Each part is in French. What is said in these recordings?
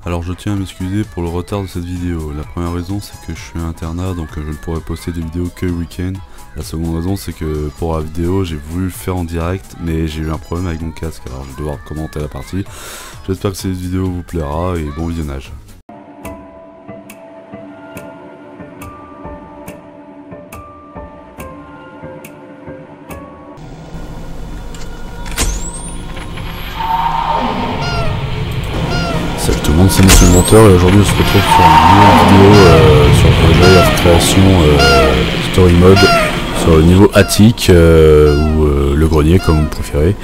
Alors je tiens à m'excuser pour le retard de cette vidéo. La première raison c'est que je suis à internat donc je ne pourrai poster des vidéos que le week-end. La seconde raison c'est que pour la vidéo j'ai voulu le faire en direct mais j'ai eu un problème avec mon casque, alors je vais devoir commenter la partie. J'espère que cette vidéo vous plaira et bon visionnage. Salut tout le monde, c'est Monsieur le Monteur et aujourd'hui on se retrouve sur une nouvelle vidéo sur le of création story mode sur le niveau attique ou le grenier comme vous préférez.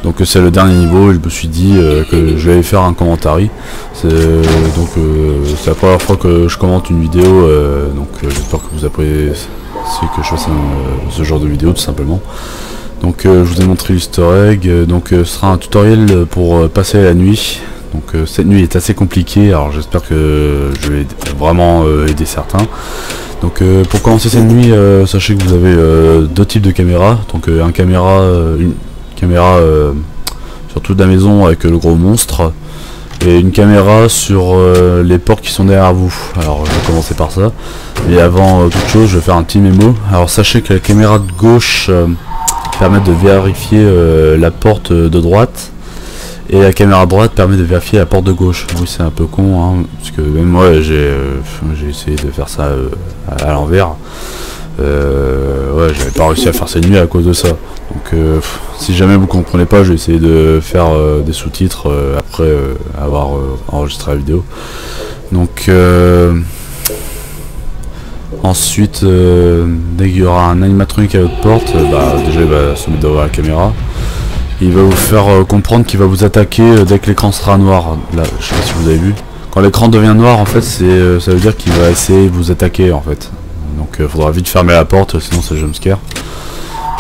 Donc c'est le dernier niveau et je me suis dit que je vais faire un commentaire. C'est la première fois que je commente une vidéo, donc j'espère que vous appréciez que je fasse ce genre de vidéo tout simplement. Donc je vous ai montré l'easter egg, donc ce sera un tutoriel pour passer la nuit. Donc cette nuit est assez compliquée, alors j'espère que je vais vraiment aider certains. Donc pour commencer cette nuit, sachez que vous avez deux types de caméras. Donc une caméra sur toute la maison avec le gros monstre, et une caméra sur les portes qui sont derrière vous. Alors je vais commencer par ça, mais avant toute chose je vais faire un petit mémo. Alors sachez que la caméra de gauche permet de vérifier la porte de droite, et la caméra droite permet de vérifier la porte de gauche. Oui, c'est un peu con, hein, parce que même moi j'ai essayé de faire ça à l'envers. Ouais, j'avais pas réussi à faire cette nuit à cause de ça. Donc si jamais vous comprenez pas, je vais essayer de faire des sous-titres après avoir enregistré la vidéo. Donc ensuite, dès qu'il y aura un animatronique à votre porte, déjà il va se mettre devant la caméra. Il va vous faire comprendre qu'il va vous attaquer dès que l'écran sera noir. Là, je sais pas si vous avez vu. Quand l'écran devient noir, en fait, ça veut dire qu'il va essayer de vous attaquer, en fait. Donc, faudra vite fermer la porte, sinon c'est jumpscare.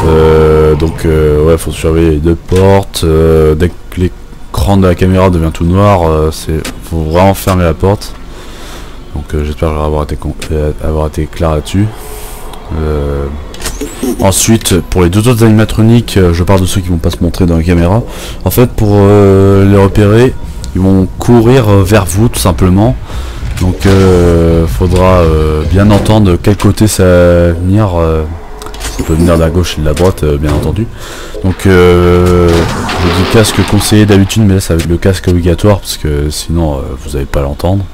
Ouais, faut surveiller les deux portes. Dès que l'écran de la caméra devient tout noir, faut vraiment fermer la porte. Donc, j'espère avoir été clair là-dessus. Ensuite, pour les deux autres animatroniques, je parle de ceux qui vont pas se montrer dans la caméra. En fait, pour les repérer, ils vont courir vers vous tout simplement. Donc faudra bien entendre de quel côté ça va venir. Ça peut venir de la gauche et de la droite, bien entendu. Donc je dis casque conseillé d'habitude, mais là ça va être le casque obligatoire parce que sinon vous n'allez pas l'entendre,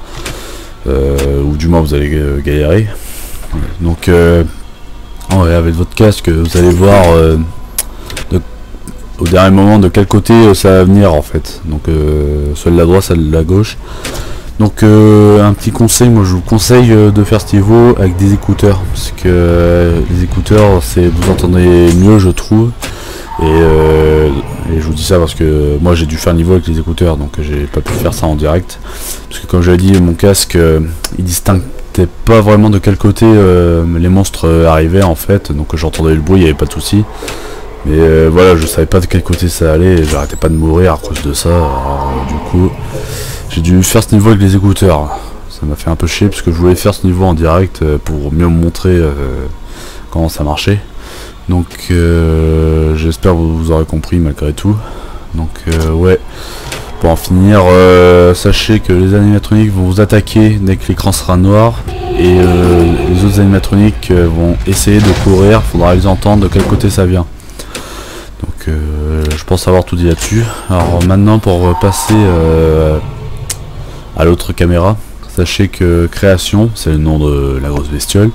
ou du moins vous allez galérer. Donc ouais, avec votre casque, vous allez voir au dernier moment de quel côté ça va venir en fait. Donc soit de la droite, soit de la gauche. Donc un petit conseil, moi je vous conseille de faire ce niveau avec des écouteurs, parce que les écouteurs vous entendez mieux je trouve. Et je vous dis ça parce que moi j'ai dû faire le niveau avec les écouteurs, donc j'ai pas pu faire ça en direct. Parce que comme j'avais dit, mon casque il distinguait pas vraiment de quel côté les monstres arrivaient en fait, donc j'entendais le bruit, il n'y avait pas de souci. Mais voilà, je savais pas de quel côté ça allait et j'arrêtais pas de mourir à cause de ça. Alors, du coup, j'ai dû faire ce niveau avec les écouteurs. Ça m'a fait un peu chier parce que je voulais faire ce niveau en direct pour mieux me montrer comment ça marchait. Donc j'espère que vous aurez compris malgré tout. Donc ouais, pour en finir, sachez que les animatroniques vont vous attaquer dès que l'écran sera noir, et les autres animatroniques vont essayer de courir, faudra les entendre de quel côté ça vient. Donc je pense avoir tout dit là-dessus. Alors maintenant, pour passer à l'autre caméra, sachez que Création, c'est le nom de la grosse bestiole,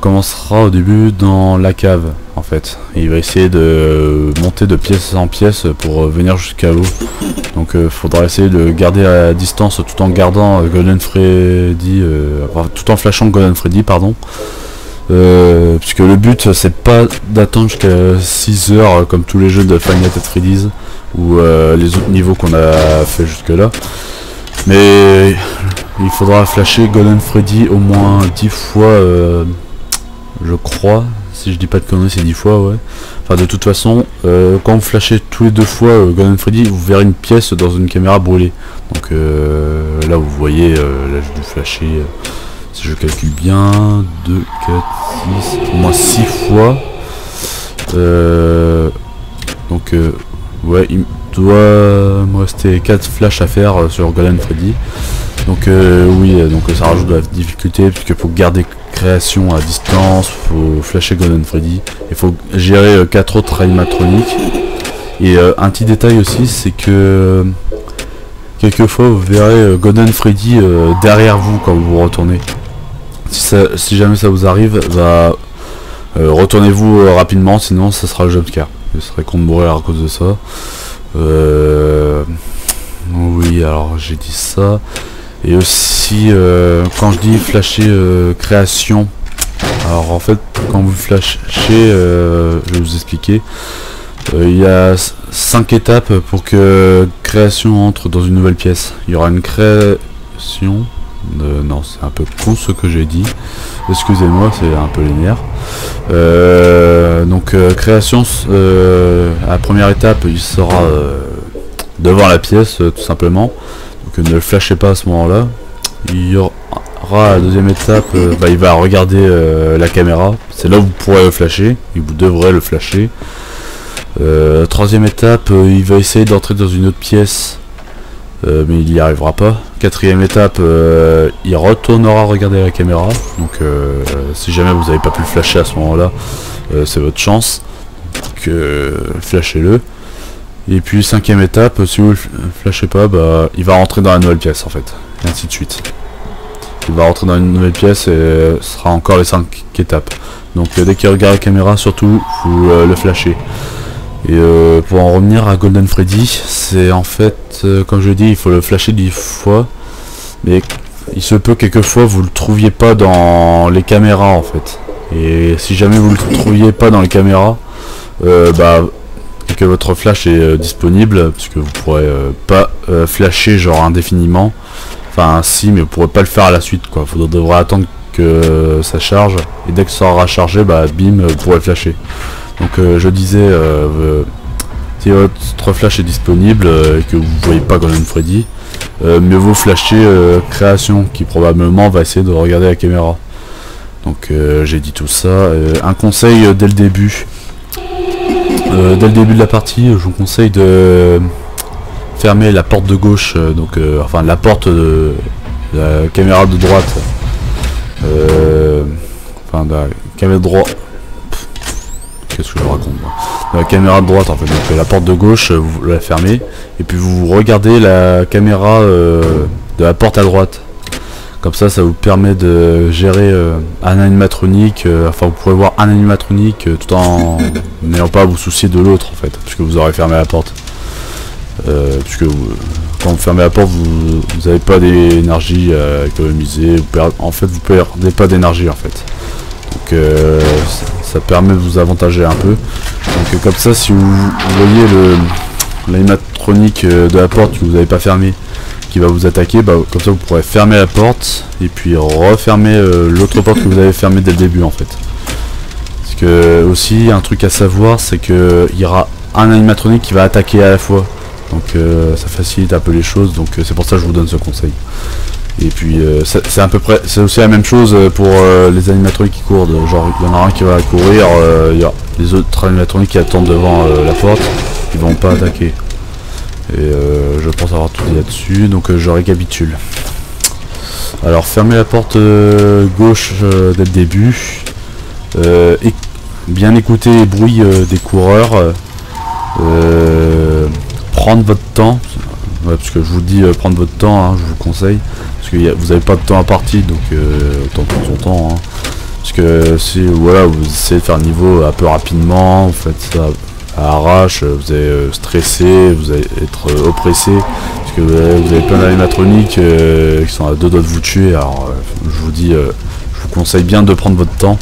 commencera au début dans la cave en fait, et il va essayer de monter de pièce en pièce pour venir jusqu'à vous. Donc faudra essayer de garder à distance tout en gardant Golden Freddy, tout en flashant Golden Freddy, pardon, puisque le but c'est pas d'attendre jusqu'à 6 heures comme tous les jeux de Five Nights at Freddy's ou les autres niveaux qu'on a fait jusque là, mais il faudra flasher Golden Freddy au moins 10 fois, je crois. Si je dis pas de conneries, c'est 10 fois, ouais. Enfin, de toute façon, quand vous flashez tous les 2 fois Golden Freddy, vous verrez une pièce dans une caméra brûlée. Donc là, vous voyez, là, j'ai dû flasher, si je calcule bien, 2, 4, 6, au moins 6 fois. Donc Ouais, il doit me rester 4 flashs à faire sur Golden Freddy. Donc oui, donc ça rajoute de la difficulté puisqu'il faut garder création à distance, faut flasher Golden Freddy, il faut gérer 4 autres animatroniques. Et un petit détail aussi, c'est que quelquefois vous verrez Golden Freddy derrière vous quand vous vous retournez. Si jamais ça vous arrive, bah, retournez-vous rapidement, sinon ça sera le jumpscare. Ce serait con de mourir à cause de ça. Oui, alors j'ai dit ça. Et aussi, quand je dis flasher création, alors en fait, quand vous flashez, je vais vous expliquer. Il y a 5 étapes pour que création entre dans une nouvelle pièce. Il y aura une création. Non, c'est un peu con ce que j'ai dit. Excusez-moi, c'est un peu les nerfs. Donc création, à la première étape, il sera devant la pièce, tout simplement. Donc ne le flashez pas à ce moment-là. Il y aura la deuxième étape, bah, il va regarder la caméra. C'est là où vous pourrez le flasher, et vous devrez le flasher. Troisième étape, il va essayer d'entrer dans une autre pièce. Mais il n'y arrivera pas. Quatrième étape, il retournera regarder la caméra. Donc si jamais vous n'avez pas pu le flasher à ce moment là, c'est votre chance. Donc flashez-le. Et puis cinquième étape, si vous le flashez pas, bah, il va rentrer dans la nouvelle pièce en fait. Et ainsi de suite. Il va rentrer dans une nouvelle pièce et ce sera encore les 5 étapes. Donc dès qu'il regarde la caméra, surtout vous le flashez. Et pour en revenir à Golden Freddy, c'est en fait, comme je l'ai dit, il faut le flasher 10 fois. Mais il se peut quelquefois vous le trouviez pas dans les caméras en fait. Et si jamais vous le trouviez pas dans les caméras, bah, et que votre flash est disponible, puisque vous pourrez pas flasher genre indéfiniment. Enfin si, mais vous pourrez pas le faire à la suite quoi. Vous devrez attendre que ça charge. Et dès que ça aura chargé, bah bim, vous pourrez flasher. Donc je disais, si votre flash est disponible et que vous ne voyez pas Golden Freddy, mieux vaut flasher création qui probablement va essayer de regarder la caméra. Donc j'ai dit tout ça. Un conseil dès le début. Dès le début de la partie, je vous conseille de fermer la porte de gauche, donc enfin la porte de la caméra de droite. Enfin de la caméra de droite. Qu'est-ce que je raconte moi. La caméra de droite en fait, donc la porte de gauche vous la fermez et puis vous regardez la caméra de la porte à droite. Comme ça vous permet de gérer un animatronique, enfin vous pourrez voir un animatronique tout en n'ayant pas à vous soucier de l'autre en fait, puisque vous aurez fermé la porte. Puisque quand vous fermez la porte vous n'avez pas d'énergie à économiser, en fait vous perdez pas d'énergie en fait. Donc ça permet de vous avantager un peu. Donc comme ça, si vous voyez l'animatronique de la porte que vous n'avez pas fermé qui va vous attaquer, bah, comme ça vous pourrez fermer la porte et puis refermer l'autre porte que vous avez fermée dès le début en fait. Parce que aussi un truc à savoir, c'est que il y aura un animatronique qui va attaquer à la fois. Donc ça facilite un peu les choses, donc c'est pour ça que je vous donne ce conseil. Et puis c'est à peu près, c'est aussi la même chose pour les animatroniques qui courent. Genre il y en a un qui va courir, il y a les autres animatroniques qui attendent devant la porte, ils vont pas attaquer. Et je pense avoir tout dit là-dessus, donc je récapitule. Alors fermez la porte gauche dès le début, et bien écouter les bruits des coureurs, prendre votre temps. Ouais, parce que je vous dis prendre votre temps, hein, je vous conseille, parce que vous n'avez pas de temps à partir, donc autant prendre son temps. Hein. Parce que si voilà, vous essayez de faire le niveau un peu rapidement, vous faites ça à arrache, vous allez stresser, vous allez être oppressé, parce que vous avez plein d'animatroniques qui sont à deux doigts de vous tuer. Alors je vous dis, je vous conseille bien de prendre votre temps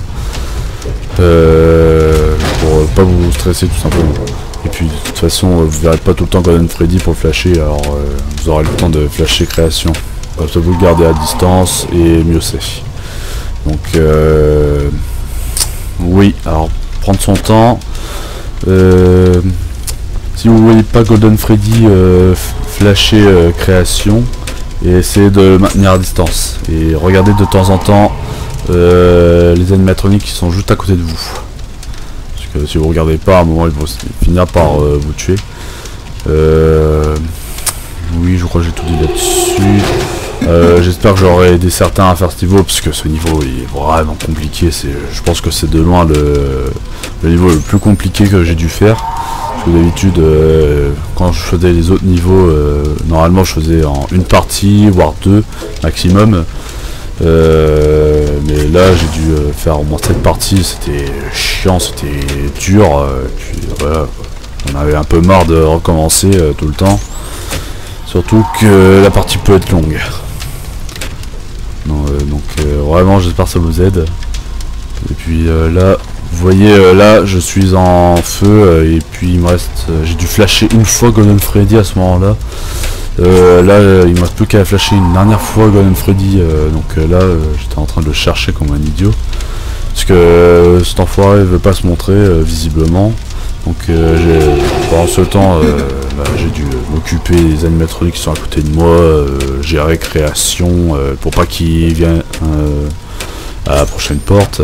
pour pas vous stresser tout simplement. Et puis de toute façon vous verrez pas tout le temps Golden Freddy pour le flasher, alors vous aurez le temps de flasher création. Comme ça vous le gardez à distance et mieux c'est. Donc oui, alors prendre son temps. Si vous voyez pas Golden Freddy, flasher création et essayez de le maintenir à distance. Et regardez de temps en temps les animatroniques qui sont juste à côté de vous. Si vous regardez pas, à un moment ils vont finir par vous tuer. Oui, je crois que j'ai tout dit là-dessus. J'espère que j'aurai aidé certains à faire ce niveau, parce que ce niveau il est vraiment compliqué. Je pense que c'est de loin le niveau le plus compliqué que j'ai dû faire. Parce que d'habitude, quand je faisais les autres niveaux, normalement je faisais en une partie, voire deux maximum. Mais là j'ai dû faire au moins 7 parties, c'était chiant, c'était dur. Puis voilà, on avait un peu marre de recommencer tout le temps. Surtout que la partie peut être longue. Donc vraiment j'espère que ça vous aide. Et puis là, vous voyez là je suis en feu et puis il me reste... j'ai dû flasher une fois Golden Freddy à ce moment là. Là il me reste plus qu'à flasher une dernière fois Golden Freddy. Donc là j'étais en train de le chercher comme un idiot. Parce que cet enfoiré veut pas se montrer visiblement. Donc pendant ce temps j'ai dû m'occuper des animatroniques qui sont à côté de moi, gérer création pour pas qu'ils viennent à la prochaine porte.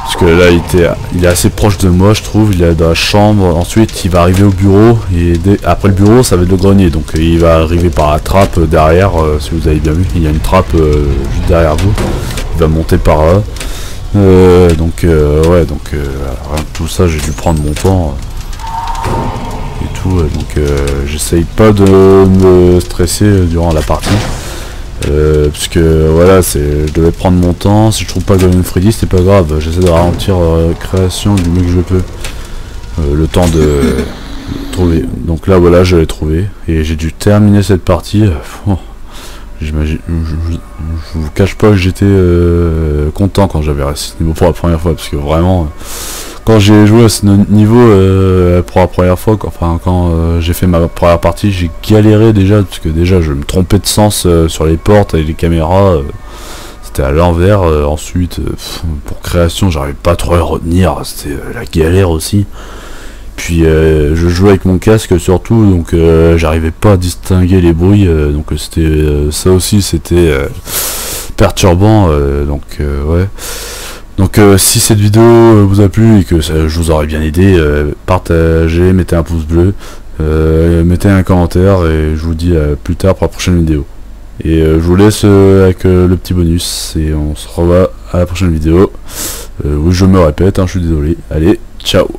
Parce que là il est assez proche de moi, je trouve, il est dans la chambre, ensuite il va arriver au bureau, et après le bureau ça va être le grenier, donc il va arriver par la trappe derrière, si vous avez bien vu, il y a une trappe juste derrière vous, il va monter par là. Ouais, donc rien que tout ça j'ai dû prendre mon temps et tout, donc j'essaye pas de me stresser durant la partie. Puisque voilà, je devais prendre mon temps. Si je trouve pas Golden Freddy, c'est pas grave, j'essaie de ralentir la création du mieux que je peux, le temps de trouver. Donc là voilà, je l'ai trouvé et j'ai dû terminer cette partie. J'imagine, je vous cache pas que j'étais content quand j'avais réussi ce niveau pour la première fois, parce que vraiment quand j'ai joué à ce niveau pour la première fois, quand j'ai fait ma première partie, j'ai galéré déjà, parce que déjà je me trompais de sens sur les portes et les caméras, c'était à l'envers. Ensuite pour création j'arrivais pas trop à le retenir, c'était la galère aussi. Puis je jouais avec mon casque surtout, donc j'arrivais pas à distinguer les bruits, donc c'était ça aussi, c'était perturbant, donc ouais. Donc si cette vidéo vous a plu et que je vous aurais bien aidé, partagez, mettez un pouce bleu, mettez un commentaire, et je vous dis à plus tard pour la prochaine vidéo. Et je vous laisse avec le petit bonus, et on se revoit à la prochaine vidéo. Oui, je me répète, hein, je suis désolé. Allez, ciao.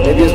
Maybe his